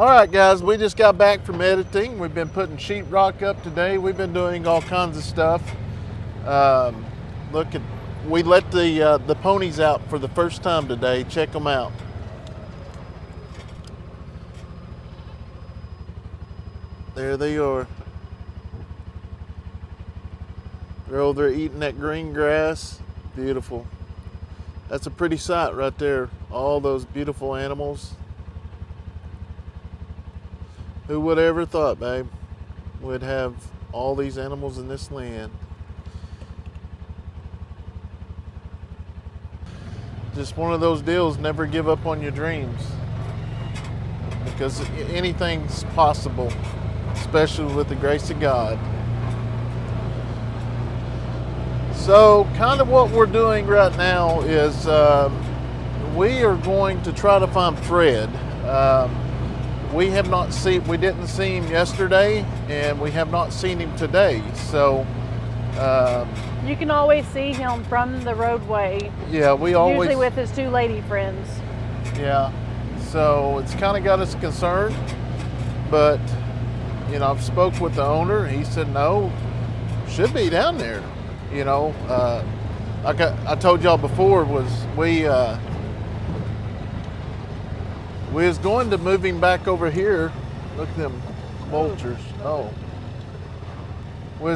All right, guys, we just got back from editing. We've been putting sheetrock up today. We've been doing all kinds of stuff. We let the ponies out for the first time today. Check them out. There they are. They're over there eating that green grass. Beautiful. That's a pretty sight right there. All those beautiful animals. Who would ever thought, babe, we'd have all these animals in this land? Just one of those deals, never give up on your dreams. Because anything's possible, especially with the grace of God. So, kind of what we're doing right now is we are going to try to find Fred. We didn't see him yesterday, and we have not seen him today. So you can always see him from the roadway. Yeah, usually with his two lady friends. Yeah, so it's kind of got us concerned, but you know, I've spoke with the owner. He said no, should be down there. You know, like I told y'all before, was we was going to move him back over here. Look at them vultures. Oh.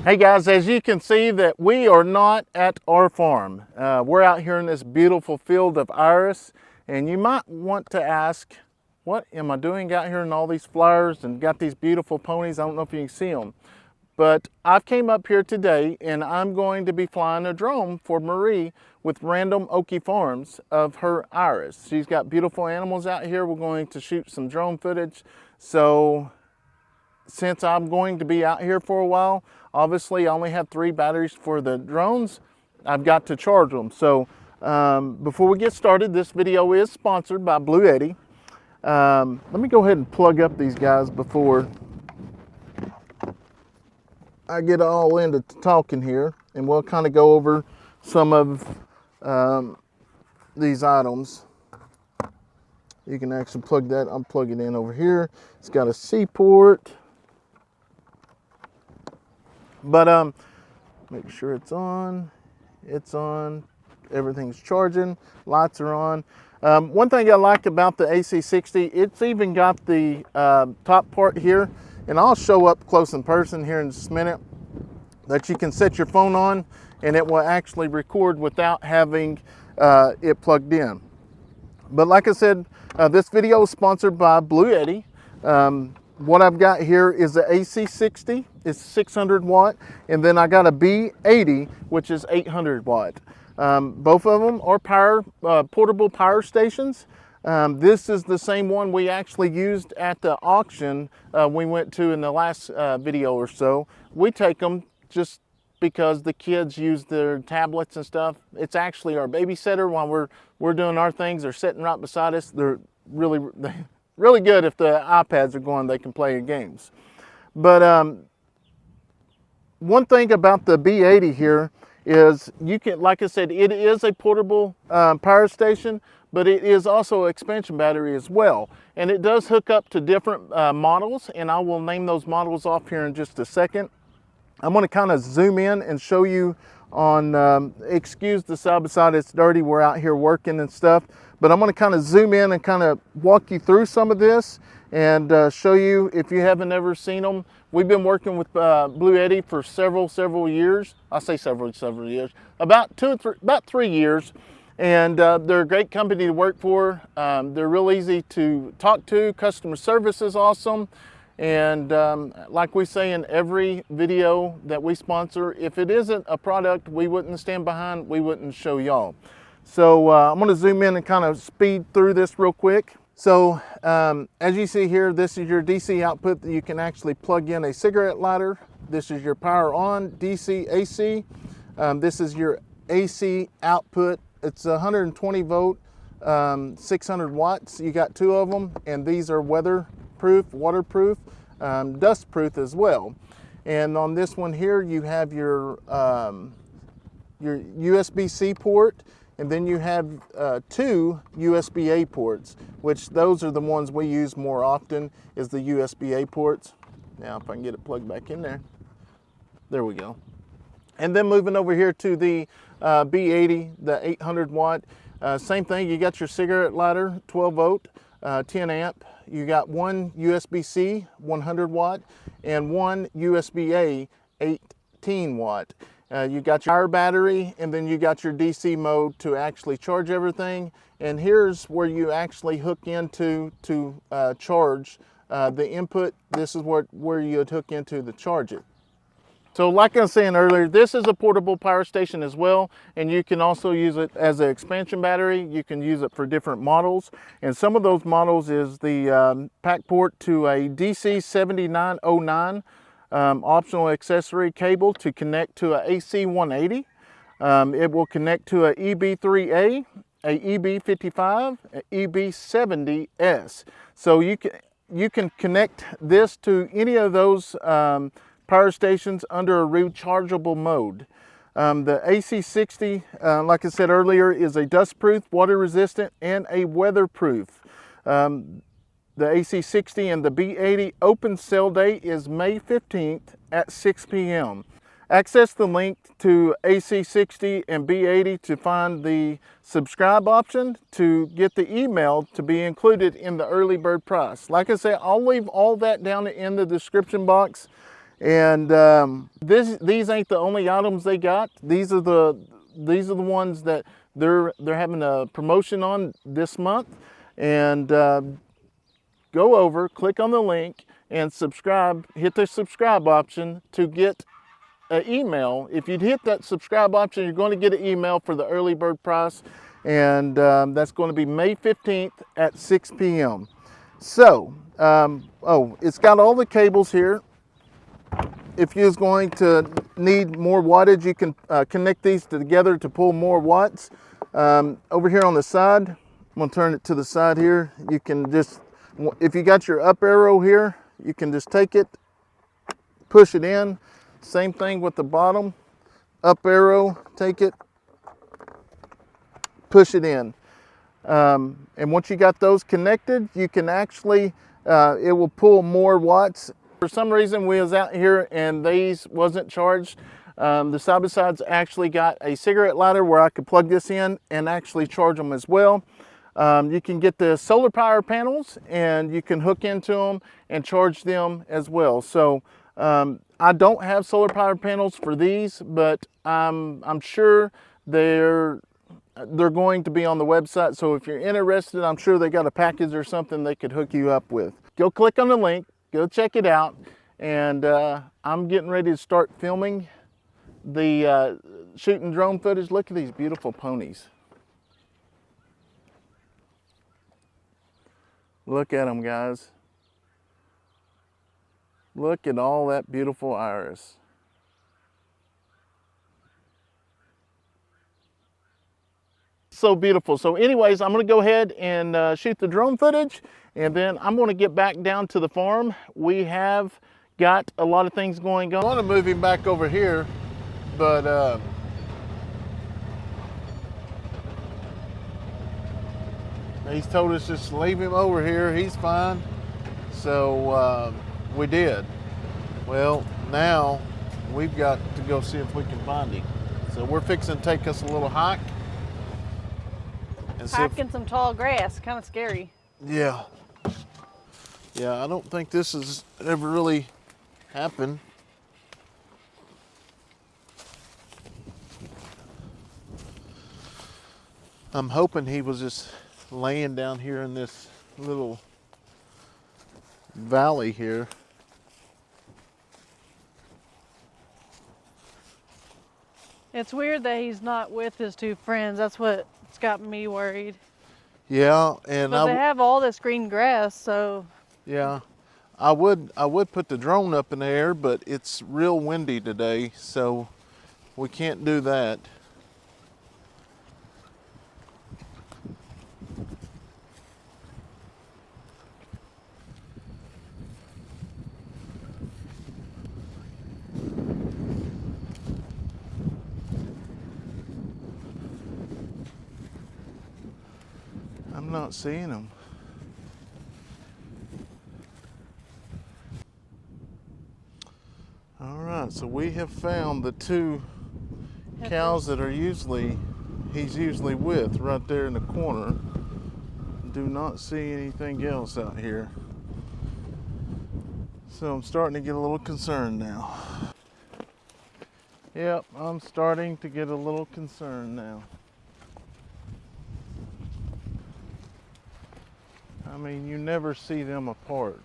Hey guys, as you can see that we are not at our farm. We're out here in this beautiful field of iris, and you might want to ask, what am I doing out here in all these flowers and got these beautiful ponies? I don't know if you can see them. But I've came up here today and I'm going to be flying a drone for Marie with Random Okie Farms of her iris. She's got beautiful animals out here. We're going to shoot some drone footage. So since I'm going to be out here for a while, obviously I only have 3 batteries for the drones. I've got to charge them. So before we get started, this video is sponsored by Bluetti. Let me go ahead and plug up these guys before I get all into talking here, and we'll kind of go over some of these items. You can actually plug that. I'm plugging in over here. It's got a C port, but make sure it's on. It's on. Everything's charging. Lights are on. One thing I like about the Ac60, it's even got the top part here. And I'll show up close in person here in just a minute, that you can set your phone on and it will actually record without having it plugged in. But like I said, this video is sponsored by Bluetti. What I've got here is the Ac60, it's 600 watt, and then I got a B80, which is 800 watt. Both of them are portable power stations. This is the same one we actually used at the auction we went to in the last video or so. We take them just because the kids use their tablets and stuff. It's actually our babysitter while we're doing our things. They're sitting right beside us. They're really good. If the iPads are going, they can play games. But one thing about the B80 here is you can, like I said, it is a portable power station, but it is also an expansion battery as well. And it does hook up to different models, and I will name those models off here in just a second. I'm going to kind of zoom in and show you on, excuse the side by side, it's dirty, we're out here working and stuff, but I'm going to kind of zoom in and kind of walk you through some of this and show you, if you haven't ever seen them. We've been working with Bluetti for several years. I say several years, about 3 years. And they're a great company to work for. They're real easy to talk to. Customer service is awesome. And like we say in every video that we sponsor, if it isn't a product we wouldn't stand behind, we wouldn't show y'all. So I'm going to zoom in and kind of speed through this real quick. So as you see here, this is your DC output that you can actually plug in a cigarette lighter. This is your power on, DC, AC. This is your AC output. It's 120 volt, 600 watts. You got 2 of them, and these are weatherproof, waterproof, dustproof as well. And on this one here, you have your USB-C port. and then you have 2 USB-A ports, which those are the ones we use more often, is the USB-A ports. Now if I can get it plugged back in there. There we go. And then moving over here to the B80, the 800 watt. Same thing, you got your cigarette lighter, 12 volt, 10 amp. You got one USB-C, 100 watt, and one USB-A, 18 watt. You got your power battery, and then you got your DC mode to actually charge everything. And here's where you actually hook into to charge the input. This is where you would hook into to charge it. So like I was saying earlier, this is a portable power station as well, and you can also use it as an expansion battery. You can use it for different models, and some of those models is the pack port to a DC7909 optional accessory cable to connect to a AC180. It will connect to a EB3A, a EB55, a EB70S. So you can connect this to any of those power stations under a rechargeable mode. The Ac60, like I said earlier, is a dustproof, water resistant, and a weatherproof. The Ac60 and the B80 open sale date is May 15th at 6 p.m. Access the link to Ac60 and B80 to find the subscribe option to get the email to be included in the early bird price. Like I said, I'll leave all that down in the description box. And these ain't the only items they got. These are the ones that they're having a promotion on this month. And go over, click on the link, and subscribe. Hit the subscribe option to get an email. If you hit that subscribe option, you're going to get an email for the early bird price, and that's going to be May 15th at 6 p.m. So, oh, it's got all the cables here. If you're going to need more wattage, you can connect these together to pull more watts. Over here on the side, I'm going to turn it to the side here. You can just, if you got your up arrow here, you can just take it, push it in. Same thing with the bottom. Up arrow, take it, push it in. And once you got those connected, you can actually, it will pull more watts. For some reason, we was out here and these wasn't charged. The side-by-sides actually got a cigarette lighter where I could plug this in and actually charge them as well. You can get the solar power panels and you can hook into them and charge them as well. So I don't have solar power panels for these, but I'm sure they're going to be on the website. So if you're interested, I'm sure they got a package or something they could hook you up with. Go click on the link. Go check it out, and I'm getting ready to start filming the shooting drone footage. Look at these beautiful ponies. Look at them, guys. Look at all that beautiful iris. So beautiful. So anyways, I'm going to go ahead and shoot the drone footage, and then I'm going to get back down to the farm. We have got a lot of things going on. I want to move him back over here, but he's told us just leave him over here. He's fine. So we did. Well, now we've got to go see if we can find him. So we're fixing to take us a little hike. Hiking some tall grass, kind of scary. Yeah. Yeah, I don't think this has ever really happened. I'm hoping he was just laying down here in this little valley here. It's weird that he's not with his two friends. That's what's got me worried. Yeah, and but they have all this green grass, so. Yeah, I would put the drone up in the air, but it's real windy today, so we can't do that. I'm not seeing them. All right, so we have found the two cows that are he's usually with right there in the corner. Do not see anything else out here. So I'm starting to get a little concerned now. Yep, I'm starting to get a little concerned now. I mean, you never see them apart.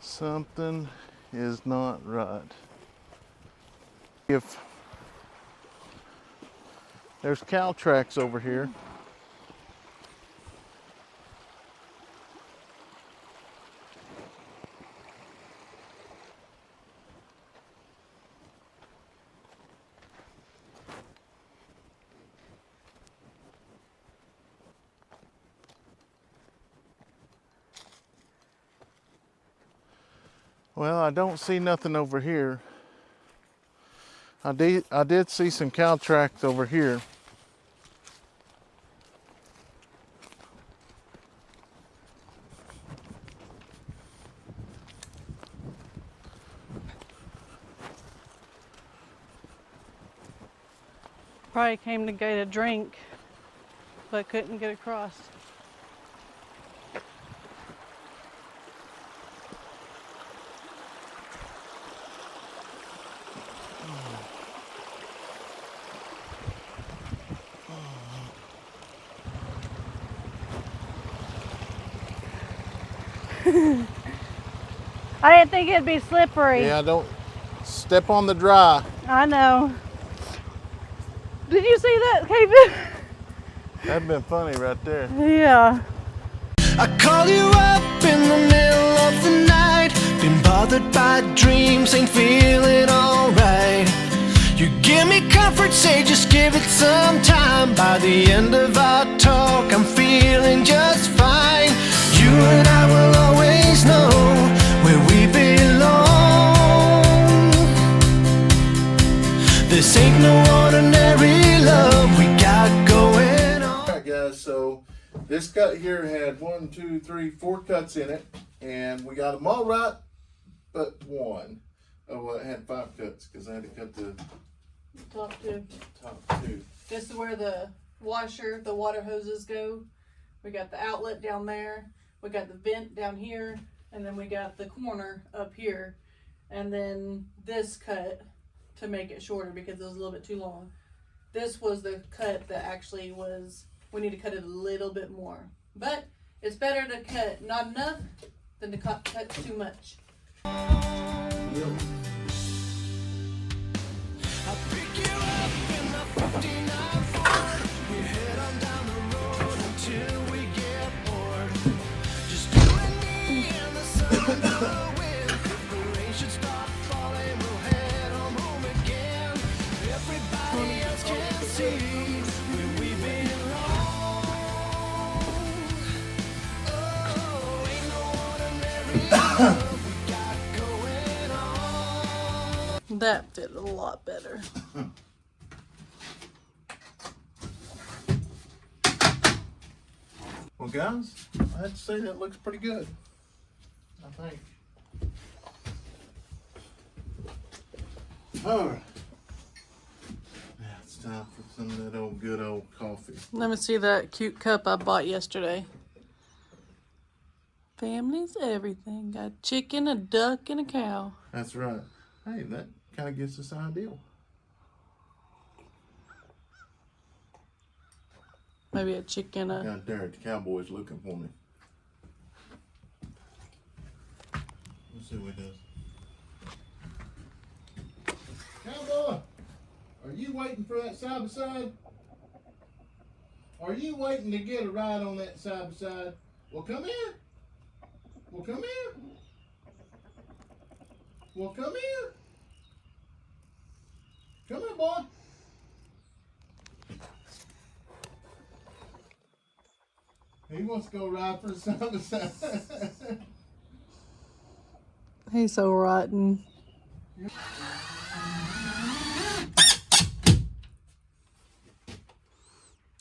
Something is not right. If there's cow tracks over here. Well, I don't see nothing over here. I did see some cow tracks over here. Probably came to get a drink, but couldn't get across. I didn't think it'd be slippery. Yeah, don't step on the dry. I know. Did you see that, Kayson? That'd been funny right there. Yeah. I call you up in the middle of the night. Been bothered by dreams, ain't feeling alright. You give me comfort, say just give it some time. By the end of our talk, I'm feeling just fine. You and I will always know where we belong. This ain't no ordinary love we got going on. Alright guys, so this cut here had 1, 2, 3, 4 cuts in it, and we got them all right, but one. Oh, well, it had 5 cuts because I had to cut the Top two. top 2. This is where the washer, the water hoses go. We got the outlet down there. We got the vent down here. And then we got the corner up here. And then this cut to make it shorter because it was a little bit too long. This was the cut that actually was, we need to cut it a little bit more. But it's better to cut not enough than to cut too much. Yep. I'll pick you up in the 59 Ford. We head on down the road until we get bored. Just you and me and the sun and the wind. If the rain should stop falling, we'll head home again. Everybody else can see where we belong. Oh, ain't no ordinary love we got going on. That fit a lot better. Well guys, I have to say that looks pretty good, I think. Alright. Now it's time for some of that old good old coffee. Let me see that cute cup I bought yesterday. Family's everything. Got a chicken, a duck, and a cow. That's right. Hey, that kind of gets us ideal. Maybe a chicken, God darn it, the cowboy's looking for me. Let's see what he does. Cowboy, are you waiting for that side by side? Are you waiting to get a ride on that side by side? Well, come here. Well, come here. Well, come here. Come here, boy. He wants to go ride for the side by side. He's so rotten.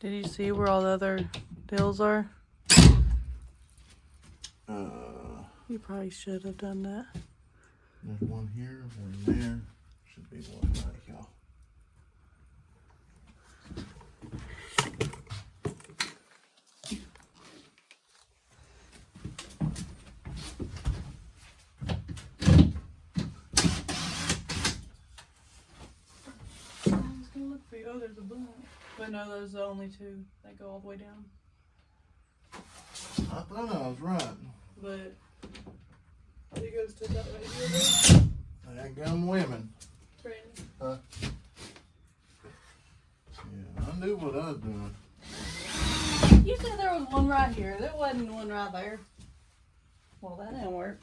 Did you see where all the other deals are? You probably should have done that. There's one here, one there. Should be one right here. Oh, there's a boom. But no, those are the only two that go all the way down. I thought I was right. But it goes to that right here. That gum women. Braylee. Huh? Yeah, I knew what I was doing. You said there was one right here. There wasn't one right there. Well, that didn't work.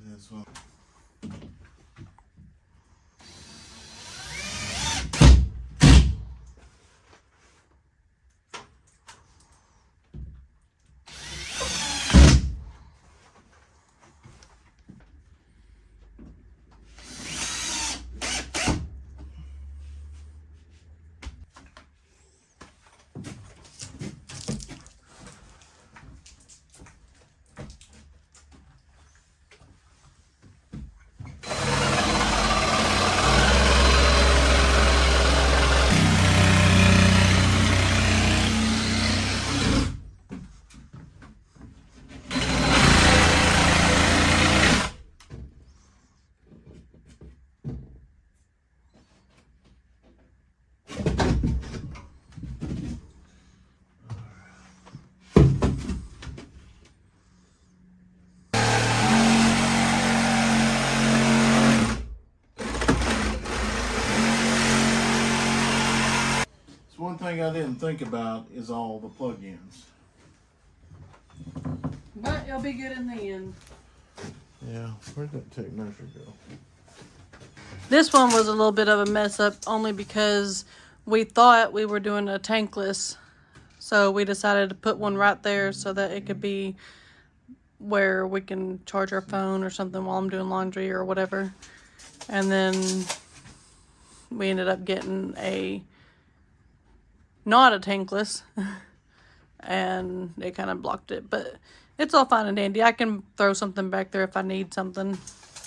This one. One thing I didn't think about is all the plug-ins. But you'll be good in the end. Yeah, where'd that tape measure go? This one was a little bit of a mess up only because we thought we were doing a tankless. So we decided to put one right there so that it could be where we can charge our phone or something while I'm doing laundry or whatever. And then we ended up getting not a tankless, and it kind of blocked it, but it's all fine and dandy. I can throw something back there if I need something.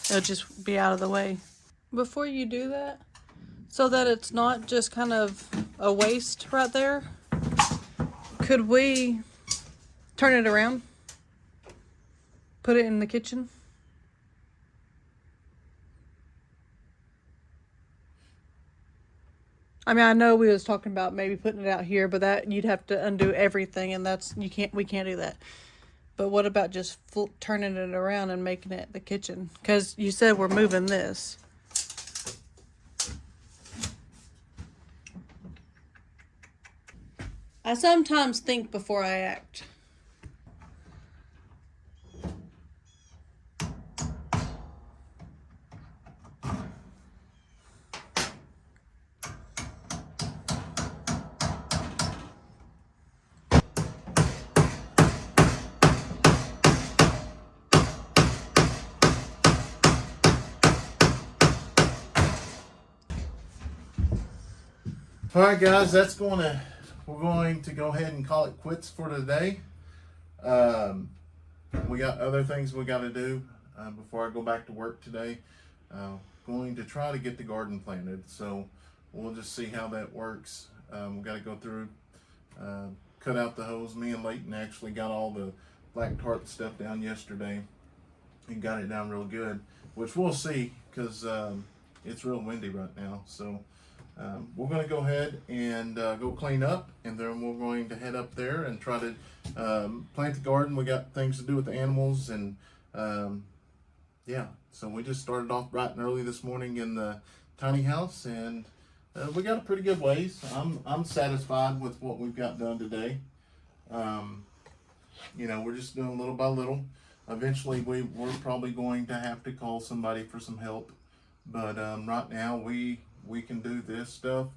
It'll just be out of the way. Before you do that, so that it's not just kind of a waste right there, could we turn it around? Put it in the kitchen? I mean, I know we was talking about maybe putting it out here, but that you'd have to undo everything, and we can't do that. But what about just turning it around and making it the kitchen? Because you said we're moving this. I sometimes think before I act. All right, guys, we're going to go ahead and call it quits for today. We got other things we got to do before I go back to work today. Going to try to get the garden planted. So we'll just see how that works. We've got to go through, cut out the hose. Me and Leighton actually got all the black tarp stuff down yesterday and got it down real good, which we'll see because it's real windy right now. So we're going to go ahead and go clean up, and then we're going to head up there and try to plant the garden. We got things to do with the animals, and yeah, so we just started off bright and early this morning in the tiny house, and we got a pretty good ways. I'm satisfied with what we've got done today. You know, we're just doing little by little. Eventually we're probably going to have to call somebody for some help, but right now we can do this stuff.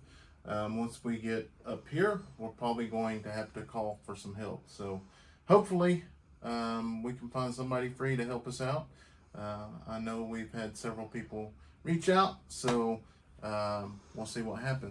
Once we get up here, we're probably going to have to call for some help. So hopefully we can find somebody free to help us out. I know we've had several people reach out, so we'll see what happens.